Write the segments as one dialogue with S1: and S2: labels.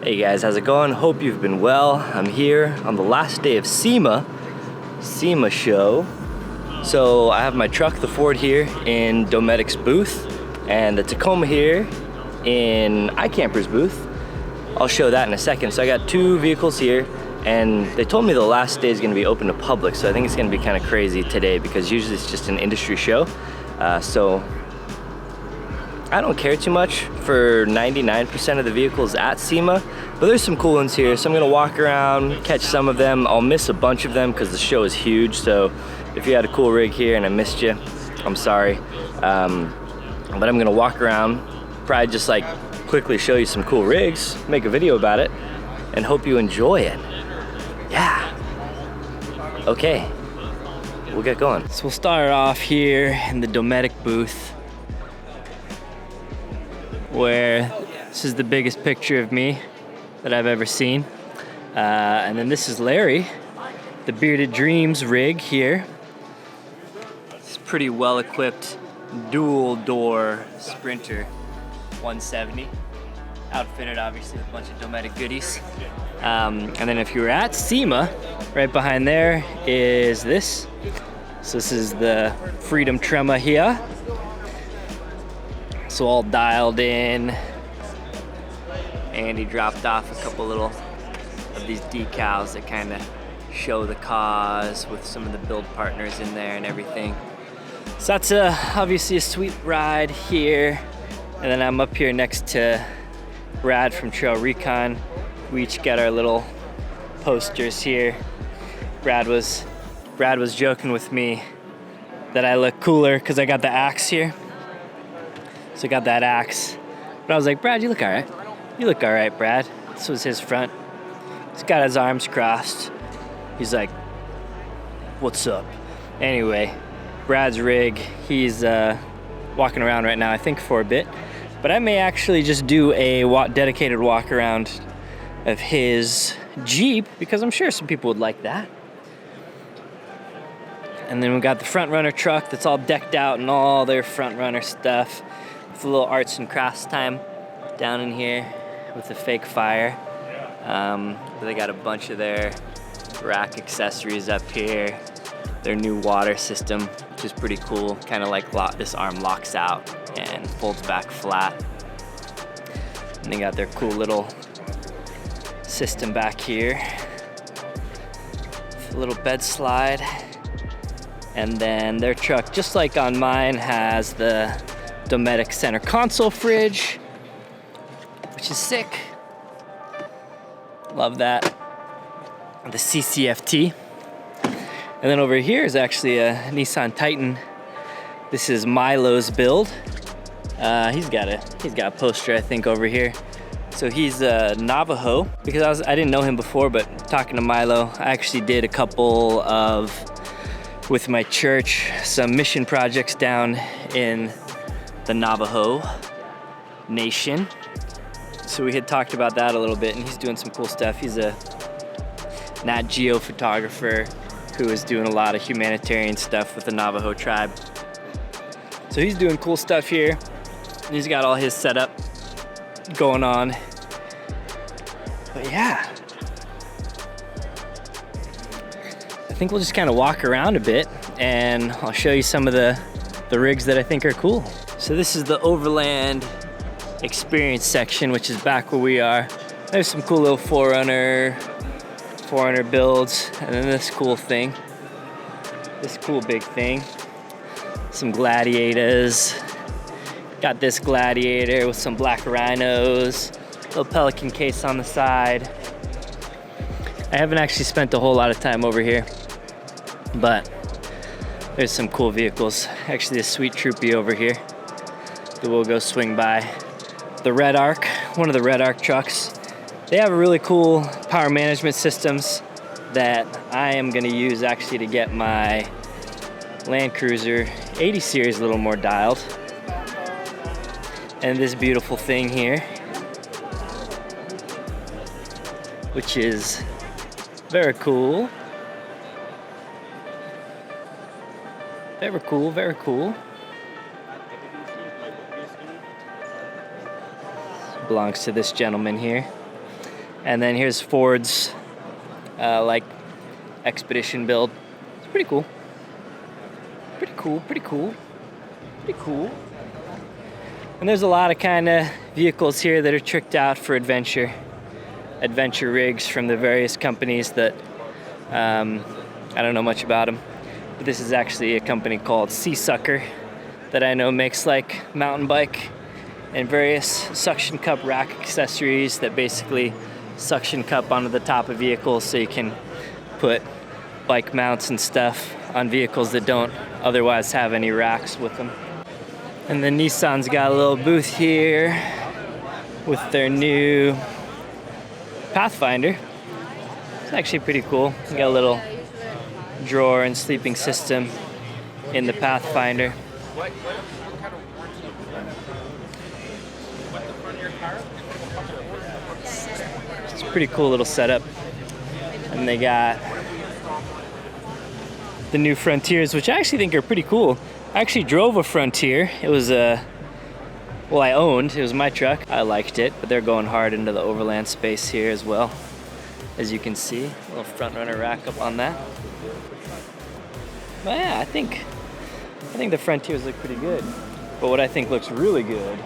S1: Hey guys, how's it going? Hope you've been well. I'm here on the last day of SEMA show. So I have my truck, the Ford, here in Dometic's booth, and the Tacoma here in iKamper's booth. I'll show that in a second. So I got two vehicles here, and they told me the last day is going to be open to public, so I think it's going to be kind of crazy today because usually it's just an industry show. So I don't care too much for 99% of the vehicles at SEMA, but there's some cool ones here, so I'm gonna walk around, catch some of them. I'll miss a bunch of them because the show is huge, so if you had a cool rig here and I missed you, I'm sorry. But I'm gonna walk around, probably just like quickly show you some cool rigs, make a video about it, and hope you enjoy it. Yeah. Okay, we'll get going. So we'll start off here in the Dometic booth, where this is the biggest picture of me that I've ever seen. And then this is Larry, the Bearded Dreams rig here. It's a pretty well-equipped dual door Sprinter 170. Outfitted obviously with a bunch of Dometic goodies. And then if you were at SEMA, right behind there is this. So this is the Freedom Trema here. So all dialed in. And he dropped off a couple little of these decals that kind of show the cause with some of the build partners in there and everything. So that's obviously a sweet ride here. And then I'm up here next to Brad from Trail Recon. We each got our little posters here. Brad was joking with me that I look cooler because I got the axe here. So I got that axe. But I was like, Brad, you look all right. You look all right, Brad. This was his front. He's got his arms crossed. He's like, what's up? Anyway, Brad's rig, he's walking around right now, I think for a bit. But I may actually just do a dedicated walk around of his Jeep because I'm sure some people would like that. And then we got the front runner truck that's all decked out and all their front runner stuff. It's a little arts and crafts time down in here with the fake fire. They got a bunch of their rack accessories up here. Their new water system, which is pretty cool. Kind of like this arm locks out and folds back flat. And they got their cool little system back here. A little bed slide. And then their truck, just like on mine, has the Dometic center console fridge, which is sick. Love that. The CCFT. And then over here is actually a Nissan Titan. This is Milo's build. He's got a poster, I think, over here. So he's Navajo, because I didn't know him before, but talking to Milo, I actually did a couple of, with my church, some mission projects down in the Navajo Nation. So we had talked about that a little bit, and he's doing some cool stuff. He's a Nat Geo photographer who is doing a lot of humanitarian stuff with the Navajo tribe. So he's doing cool stuff here. And he's got all his setup going on. But yeah, I think we'll just kind of walk around a bit and I'll show you some of the rigs that I think are cool. So this is the Overland experience section, which is back where we are. There's some cool little 4Runner builds, and then this cool thing, this cool big thing, some Gladiators. Got this Gladiator with some black rhinos, little Pelican case on the side. I haven't actually spent a whole lot of time over here, but there's some cool vehicles. Actually, a sweet Troopy over here that we'll go swing by. The Red Arc, one of the Red Arc trucks. They have really cool power management systems that I am gonna use actually to get my Land Cruiser 80 series a little more dialed. And this beautiful thing here, which is very cool. Very cool, very cool. Belongs to this gentleman here. And then here's Ford's like Expedition build. It's pretty cool. Pretty cool, pretty cool, pretty cool. And there's a lot of kind of vehicles here that are tricked out for adventure rigs from the various companies that I don't know much about them. But this is actually a company called Seasucker that I know makes like mountain bike and various suction cup rack accessories that basically suction cup onto the top of vehicles so you can put bike mounts and stuff on vehicles that don't otherwise have any racks with them. And then Nissan's got a little booth here with their new Pathfinder. It's actually pretty cool. You got a little drawer and sleeping system in the Pathfinder. It's a pretty cool little setup. And they got the new Frontiers, which I actually think are pretty cool. I actually drove a Frontier. It was well, I owned. It was my truck. I liked it, but they're going hard into the Overland space here as well. As you can see, a little front runner rack up on that. But yeah, I think the Frontiers look pretty good. But what I think looks really good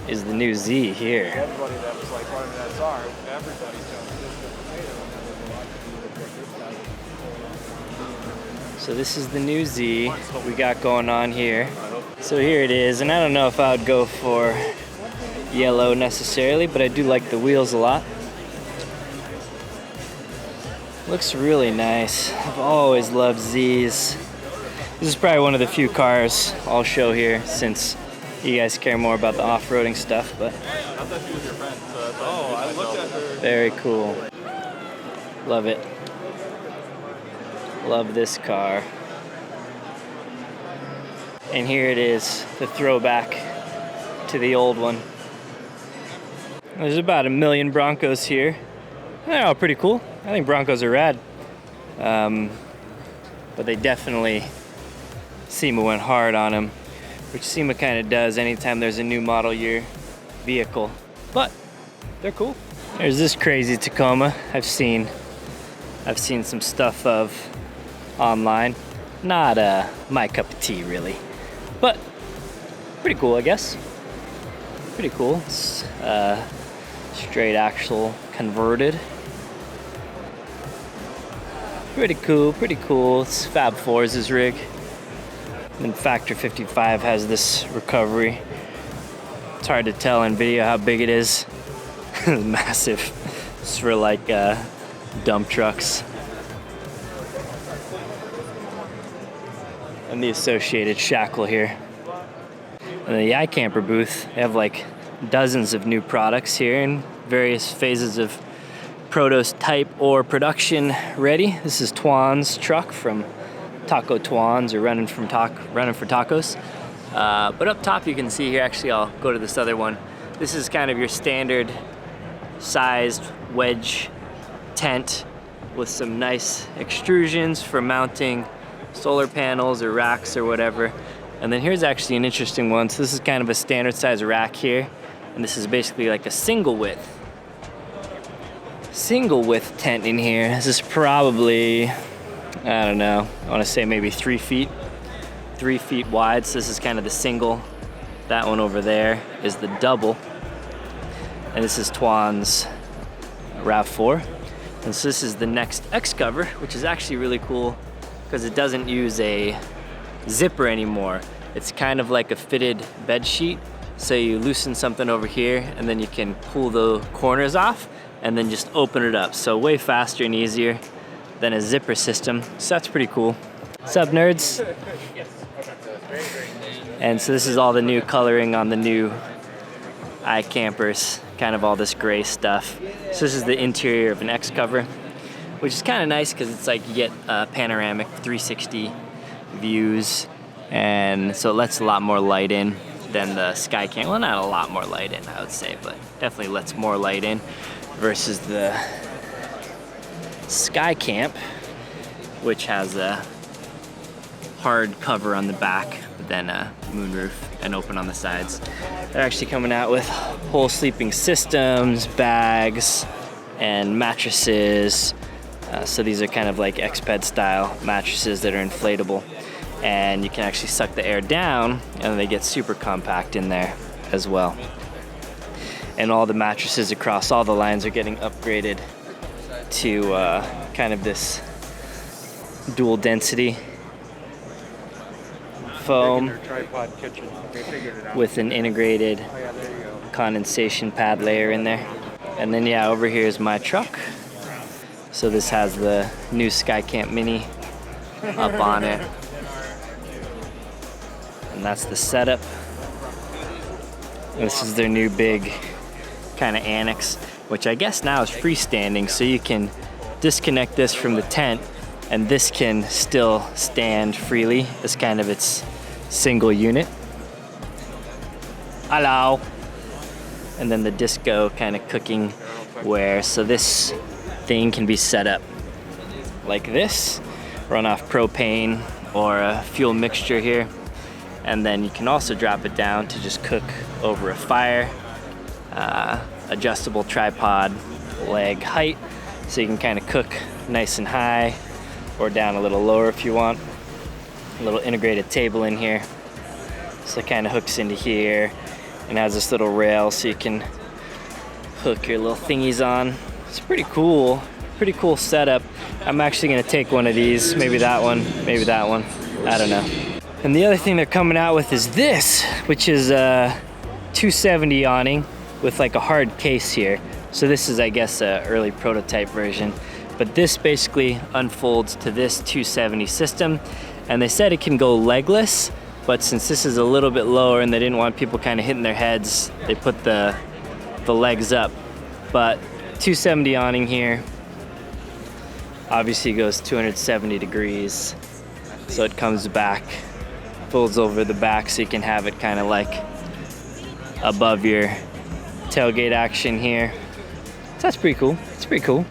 S1: is the new Z here.
S2: Everybody that was like running that SAR, everybody's going to
S1: So this is the new Z we got going on here. So here it is, and I don't know if I would go for yellow necessarily, but I do like the wheels a lot. Looks really nice. I've always loved Zs. This is probably one of the few cars I'll show here since you guys care more about the off-roading stuff, but
S2: I thought she was your friend. So I looked at her.
S1: Very cool. Love it. Love this car. And here it is, the throwback to the old one. There's about 1 million Broncos here. They're all pretty cool. I think Broncos are rad. But they definitely, SEMA went hard on them, which SEMA kind of does anytime there's a new model year vehicle. But they're cool. There's this crazy Tacoma I've seen some stuff of online. Not my cup of tea, really. But pretty cool, I guess. Pretty cool. It's straight axle converted. Pretty cool, pretty cool. It's Fab Fours' rig. And Factor 55 has this recovery. It's hard to tell in video how big it is. It's massive. It's for like dump trucks. And the associated shackle here. And the iKamper booth, they have like dozens of new products here in various phases of prototype or production ready. This is Twan's truck from Taco Twan's, or running for tacos. But up top you can see here, actually I'll go to this other one. This is kind of your standard sized wedge tent with some nice extrusions for mounting solar panels or racks or whatever. And then here's actually an interesting one. So this is kind of a standard size rack here, and this is basically like a single width tent in here. This is probably, I don't know, I want to say maybe 3 feet wide. So this is kind of the single. That one over there is the double, and this is Twan's RAV4. And so this is the next X cover, which is actually really cool because it doesn't use a zipper anymore. It's kind of like a fitted bed sheet. So you loosen something over here and then you can pull the corners off and then just open it up. So way faster and easier than a zipper system. So that's pretty cool. What's up, nerds? And so this is all the new coloring on the new iKampers, kind of all this gray stuff. So this is the interior of an X cover, which is kind of nice because it's like you get panoramic 360 views, and so it lets a lot more light in than the Skycam. Well, not a lot more light in, I would say, but definitely lets more light in versus the Skycam, which has a hard cover on the back, but then a moonroof and open on the sides. They're actually coming out with whole sleeping systems, bags, and mattresses. So these are kind of like Exped style mattresses that are inflatable, and you can actually suck the air down and they get super compact in there as well. And all the mattresses across all the lines are getting upgraded to kind of this dual density foam with an integrated condensation pad layer in there. And then yeah, over here is my truck. So this has the new Skycamp Mini up on it. And that's the setup. This is their new big kind of annex, which I guess now is freestanding, so you can disconnect this from the tent and this can still stand freely as kind of its single unit. Hello. And then the disco kind of cooking ware. So this thing can be set up like this, run off propane or a fuel mixture here. And then you can also drop it down to just cook over a fire. Adjustable tripod leg height, so you can kind of cook nice and high or down a little lower if you want. A little integrated table in here, so it kind of hooks into here and has this little rail so you can hook your little thingies on. It's pretty cool setup. I'm actually gonna take one of these, maybe that one, I don't know. And the other thing they're coming out with is this, which is a 270 awning with like a hard case here. So this is, I guess, a early prototype version, but this basically unfolds to this 270 system. And they said it can go legless, but since this is a little bit lower and they didn't want people kind of hitting their heads, they put the legs up. But 270 awning here, obviously goes 270 degrees. So it comes back, folds over the back so you can have it kind of like above your tailgate action here. So that's pretty cool. It's pretty cool.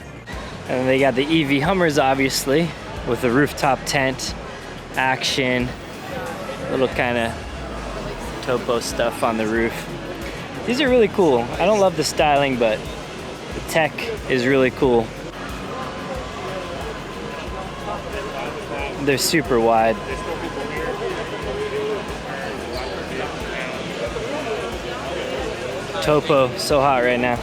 S1: And then they got the EV Hummers, obviously, with the rooftop tent action, little kind of topo stuff on the roof. These are really cool. I don't love the styling, but the tech is really cool. They're super wide. Topo, so hot right now.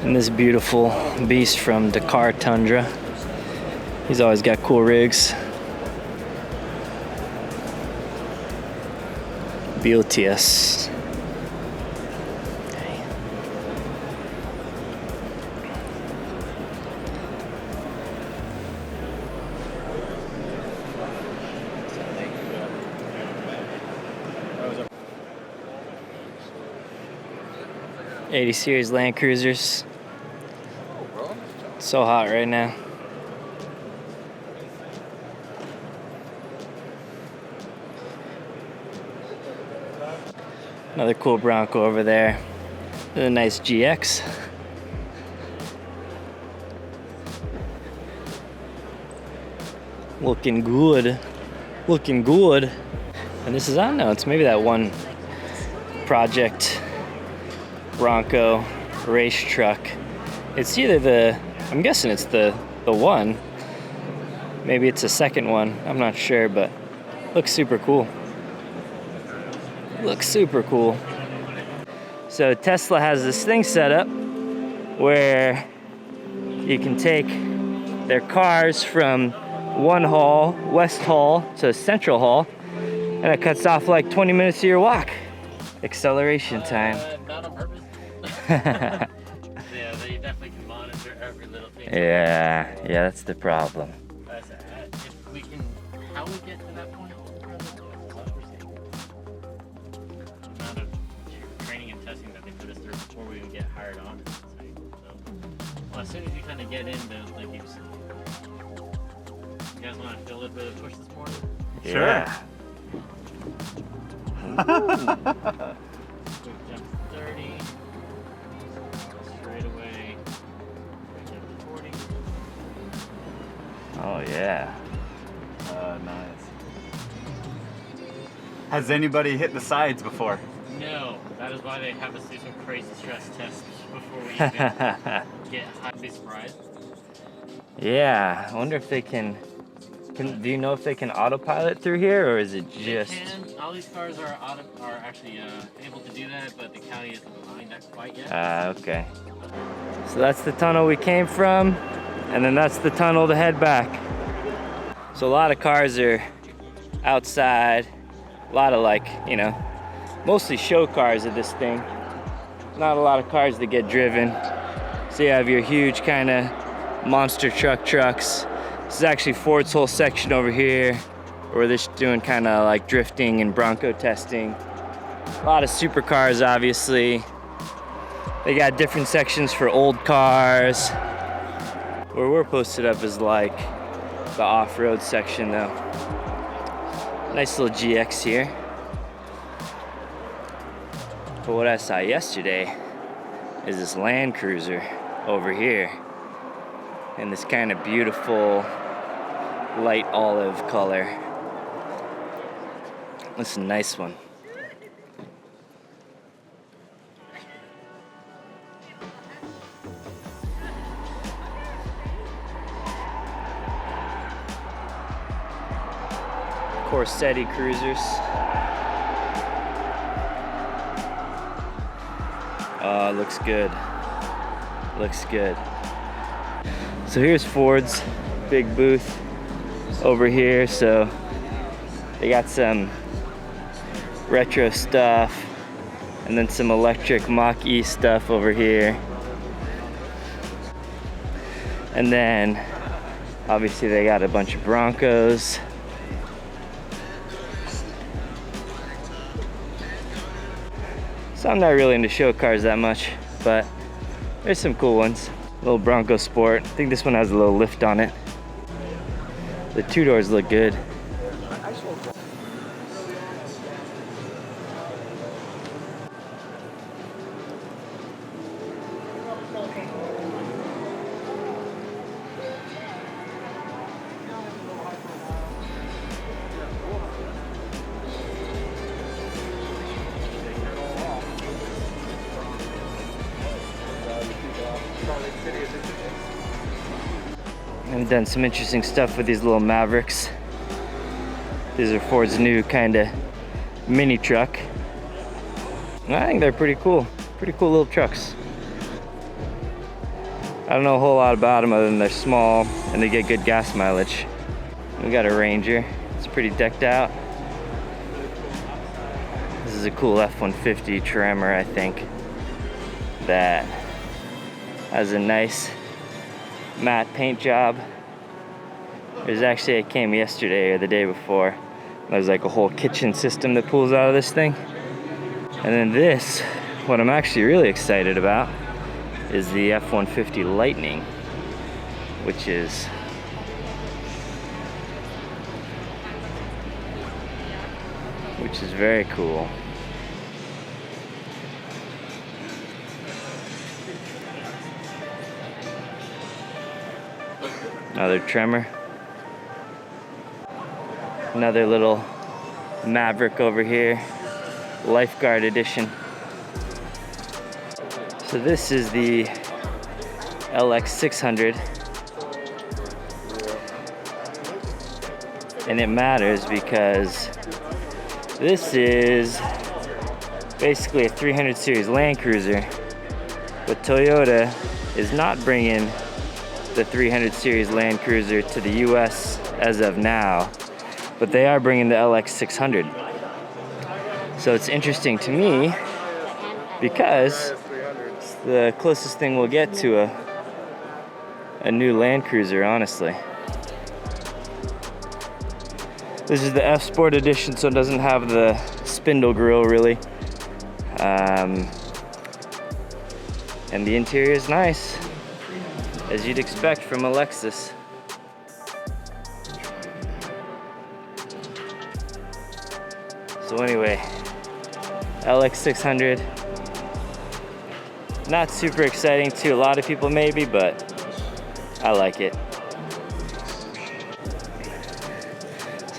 S1: And this beautiful beast from Dakar Tundra. He's always got cool rigs. Beauteous. Okay. '80 series Land Cruisers. So hot right now. Another cool Bronco over there. And a nice GX. Looking good. Looking good. And this is, I don't know, it's maybe that one project Bronco race truck. It's either the, I'm guessing it's the one. Maybe it's a second one. I'm not sure, but looks super cool. Looks super cool. So Tesla has this thing set up where you can take their cars from one hall, West Hall, to Central Hall, and it cuts off like 20 minutes of your walk. Acceleration time.
S3: Not on purpose. Yeah, they definitely can monitor every little thing.
S1: Yeah, that's the problem.
S3: If we can, how we get to that point? The amount of training and testing that they put us through before we even get hired on. Well, as soon as you kind of get into like you guys want to feel a little bit of push this morning?
S1: Yeah.
S3: Quick jump to 30. Straight away. Quick jump to 40.
S1: Oh yeah.
S4: Nice. Has anybody hit the sides before?
S3: No, that is why they have us do some crazy stress tests before we even get highly surprised.
S1: Yeah, I wonder if they can, do you know if they can autopilot through here, or is it just...
S3: They can. All these cars are actually able to do that, but the county isn't allowing that quite yet.
S1: Okay. So that's the tunnel we came from, and then that's the tunnel to head back. So a lot of cars are outside, a lot of, like, you know, mostly show cars of this thing. Not a lot of cars that get driven. So you have your huge kind of monster trucks. This is actually Ford's whole section over here, where they're just doing kind of like drifting and Bronco testing. A lot of supercars, obviously. They got different sections for old cars. Where we're posted up is like the off-road section though. Nice little GX here. But what I saw yesterday is this Land Cruiser over here in this kind of beautiful light olive color. That's a nice one. Corsetti Cruisers. Oh, looks good. Looks good. So here's Ford's big booth over here. So they got some retro stuff and then some electric Mach-E stuff over here. And then obviously they got a bunch of Broncos. So I'm not really into show cars that much, but there's some cool ones. Little Bronco Sport. I think this one has a little lift on it. The two doors look good. I've done some interesting stuff with these little Mavericks. These are Ford's new kind of mini truck. And I think they're pretty cool. Pretty cool little trucks. I don't know a whole lot about them other than they're small and they get good gas mileage. We got a Ranger. It's pretty decked out. This is a cool F-150 Tremor, I think, that has a nice matte paint job. There's actually, it came yesterday or the day before. There's like a whole kitchen system that pulls out of this thing. And then this, what I'm actually really excited about, is the F-150 Lightning, which is very cool. Another Tremor. Another little Maverick over here. Lifeguard edition. So this is the LX600. And it matters because this is basically a 300 series Land Cruiser. But Toyota is not bringing the 300 series Land Cruiser to the US as of now, but they are bringing the LX600. So it's interesting to me because it's the closest thing we'll get to a new Land Cruiser, honestly. This is the F Sport edition, so it doesn't have the spindle grille really. And the interior is nice, as you'd expect from a Lexus. So anyway, LX600. Not super exciting to a lot of people maybe, but I like it.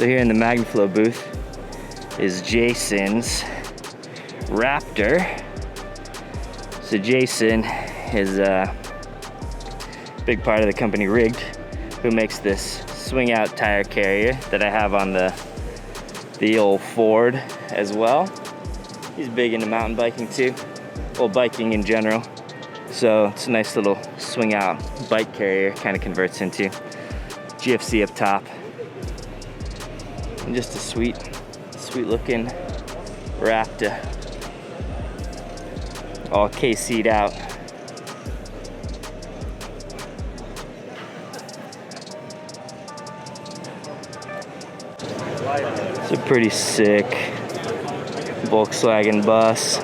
S1: So here in the Magnaflow booth is Jason's Raptor. So Jason is a big part of the company RIGS, who makes this swing out tire carrier that I have on the old Ford as well. He's big into mountain biking too, well, biking in general. So it's a nice little swing out bike carrier, kind of converts into GFC up top. And just a sweet looking Raptor. All KC'd out. It's a pretty sick Volkswagen bus.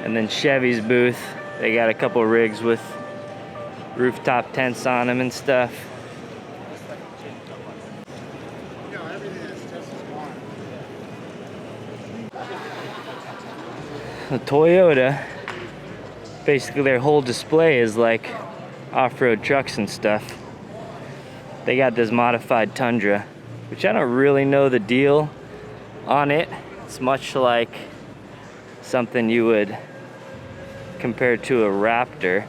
S1: And then Chevy's booth, they got a couple rigs with rooftop tents on them and stuff. The Toyota, basically their whole display is like off-road trucks and stuff. They got this modified Tundra, which I don't really know the deal on it. It's much like something you would compare to a Raptor.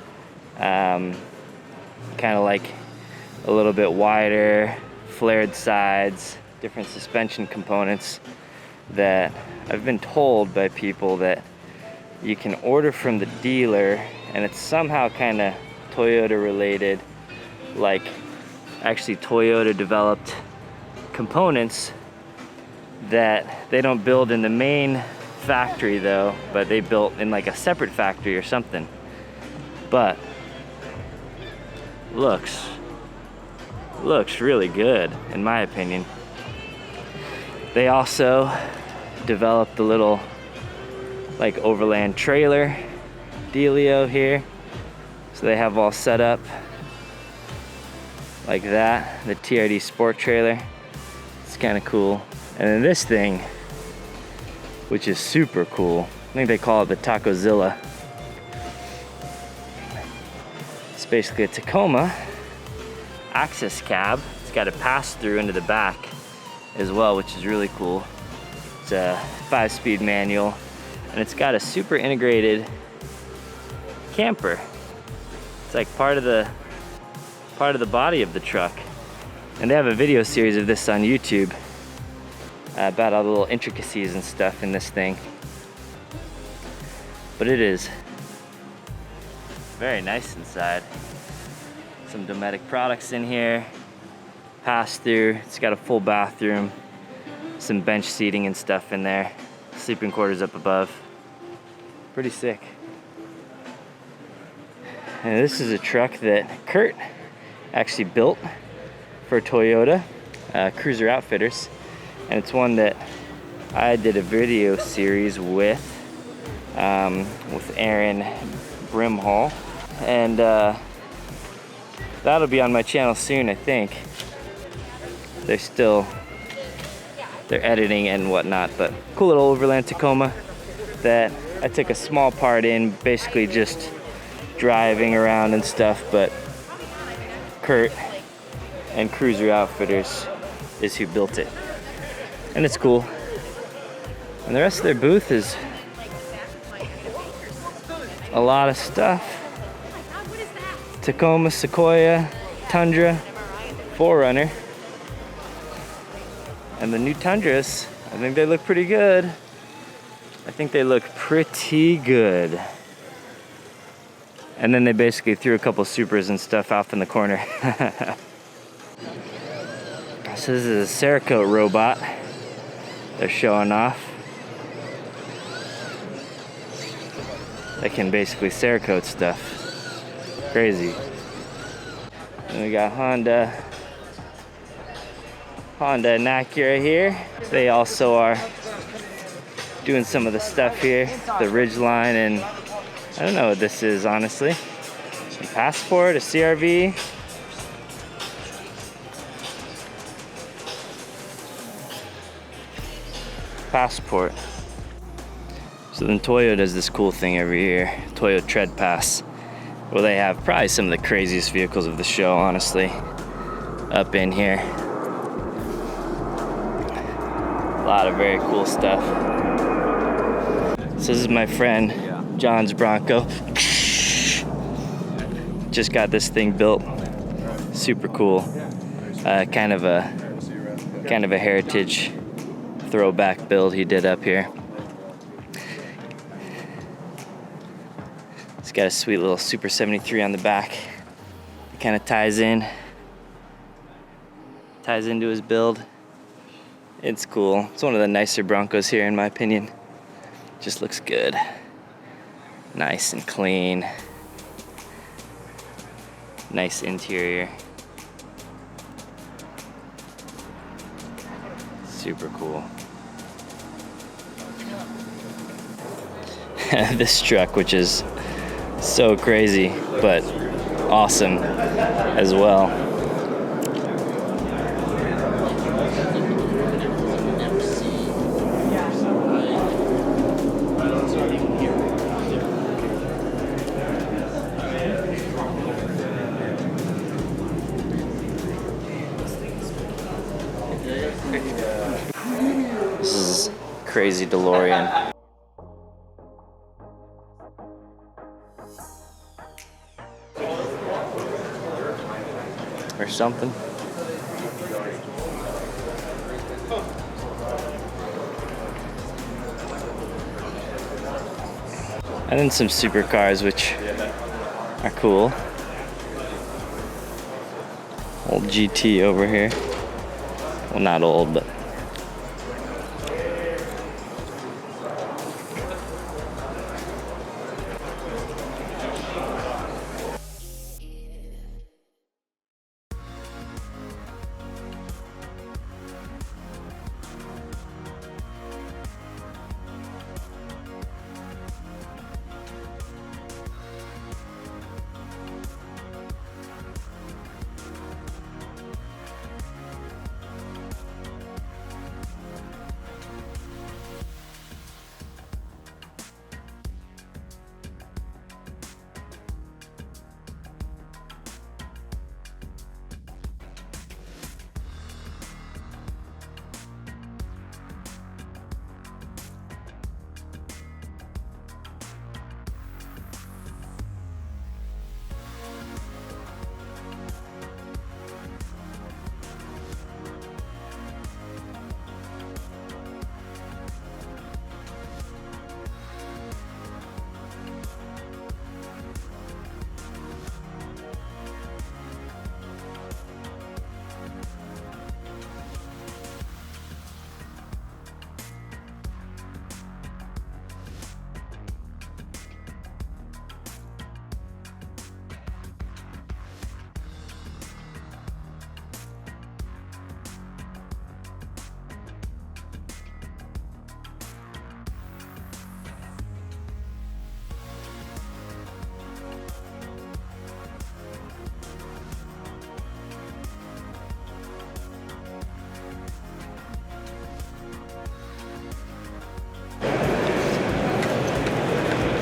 S1: Kind of like a little bit wider, flared sides, different suspension components that I've been told by people that you can order from the dealer, and it's somehow kind of Toyota related, like actually Toyota developed components that they don't build in the main factory though, but they built in like a separate factory or something. But looks really good in my opinion. They also developed a little like Overland trailer dealio here. So they have all set up like that, the TRD Sport trailer. It's kind of cool. And then this thing, which is super cool, I think they call it the Tacozilla. It's basically a Tacoma access cab. It's got a pass through into the back as well, which is really cool. It's a 5-speed manual, and it's got a super integrated camper. It's like part of the body of the truck. And they have a video series of this on YouTube about all the little intricacies and stuff in this thing. But it is very nice inside. Some Dometic products in here. Pass through. It's got a full bathroom. Some bench seating and stuff in there. Sleeping quarters up above. Pretty sick. And this is a truck that Kurt actually built for Toyota, Cruiser Outfitters. And it's one that I did a video series with Aaron Brimhall. And that'll be on my channel soon, I think. They're editing and whatnot, but cool little Overland Tacoma that I took a small part in, basically just driving around and stuff, but Kurt and Cruiser Outfitters is who built it. And it's cool. And the rest of their booth is a lot of stuff. Tacoma, Sequoia, Tundra, 4Runner. And the new Tundras, I think they look pretty good. I think they look pretty good. And then they basically threw a couple Supras and stuff off in the corner. So this is a Cerakote robot they're showing off. They can basically Cerakote stuff. Crazy. And we got Honda and Acura here. They also are doing some of the stuff here, the Ridgeline and I don't know what this is, honestly. A Passport, a CRV. Passport. So then Toyo does this cool thing every year, Toyo Tread Pass, where they have probably some of the craziest vehicles of the show, honestly, up in here. A lot of very cool stuff. So this is my friend John's Bronco. Just got this thing built. Super cool. Kind of a heritage throwback build he did up here. It's got a sweet little Super 73 on the back. It kind of ties into his build. It's cool. It's one of the nicer Broncos here, in my opinion. Just looks good. Nice and clean. Nice interior. Super cool. This truck, which is so crazy, but awesome as well. This is crazy DeLorean. Or something. And then some supercars, which are cool. Old GT over here. Well, not old, but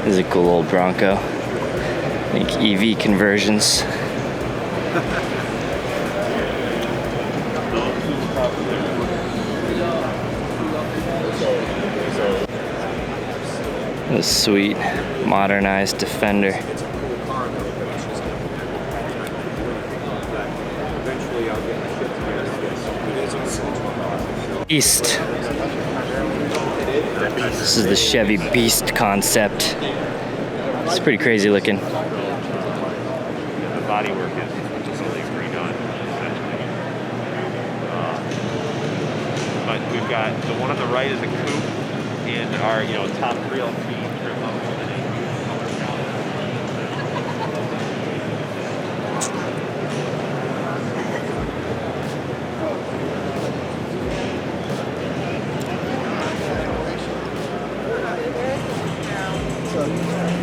S1: this is a cool old Bronco. I think EV conversions. A sweet, modernized Defender. Beast. This is the Chevy Beast concept. It's pretty crazy looking.
S5: The bodywork is totally redone, essentially. But we've got the one on the right is a coupe, and our top real key trim level.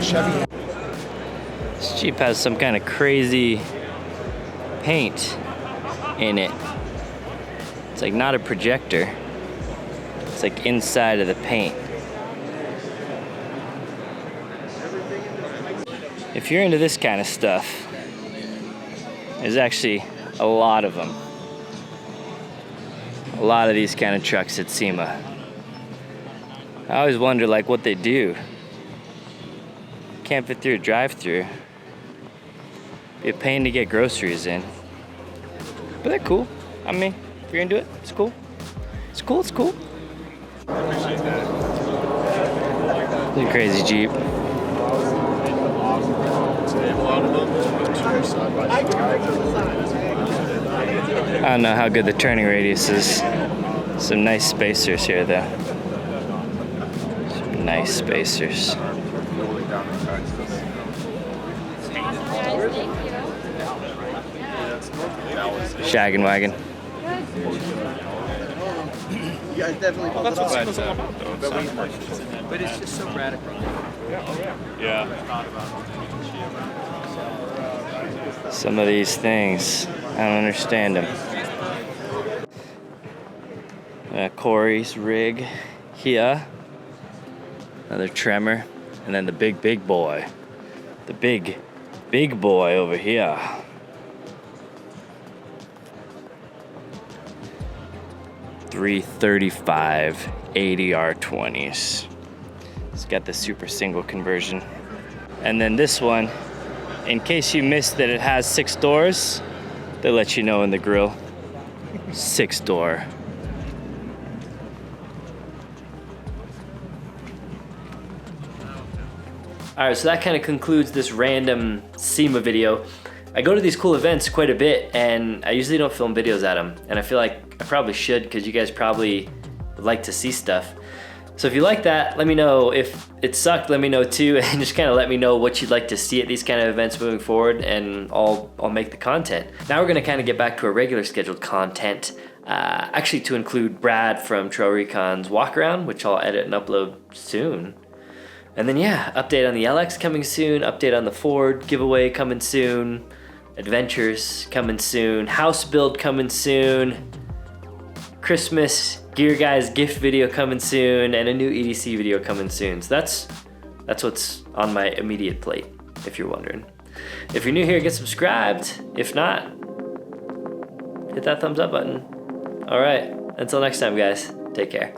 S6: Chevy.
S1: Jeep has some kind of crazy paint in it. It's like not a projector. It's like inside of the paint. If you're into this kind of stuff, there's actually a lot of them. A lot of these kind of trucks at SEMA. I always wonder like what they do. Can't fit through a drive-through. Be a pain to get groceries in. But they're cool. I mean, if you're into it, it's cool. It's cool, it's cool. It's a crazy Jeep. I don't know how good the turning radius is. Some nice spacers here though. Some nice spacers. Shaggin' wagon.
S6: You guys definitely pulled it off.
S5: That's about though.
S2: But it's just so radical.
S5: Yeah.
S1: Some of these things, I don't understand them. Corey's rig here. Another Tremor. And then the big boy. The big boy over here. $335 80R20s. It's got the super single conversion. And then this one, in case you missed that it has 6 doors, they let you know in the grill. 6 door. All right, so that kind of concludes this random SEMA video. I go to these cool events quite a bit, and I usually don't film videos at them, and I feel like I probably should because you guys probably would like to see stuff. So if you like that, let me know. If it sucked, let me know too, and just kind of let me know what you'd like to see at these kind of events moving forward, and I'll make the content. Now we're gonna kind of get back to our regular scheduled content, actually to include Brad from Trail Recon's walk around, which I'll edit and upload soon. And then yeah, update on the LX coming soon, update on the Ford giveaway coming soon, adventures coming soon, house build coming soon, Christmas Gear Guys gift video coming soon, and a new EDC video coming soon. So that's what's on my immediate plate, if you're wondering. If you're new here, get subscribed. If not, hit that thumbs up button. All right, until next time guys, take care.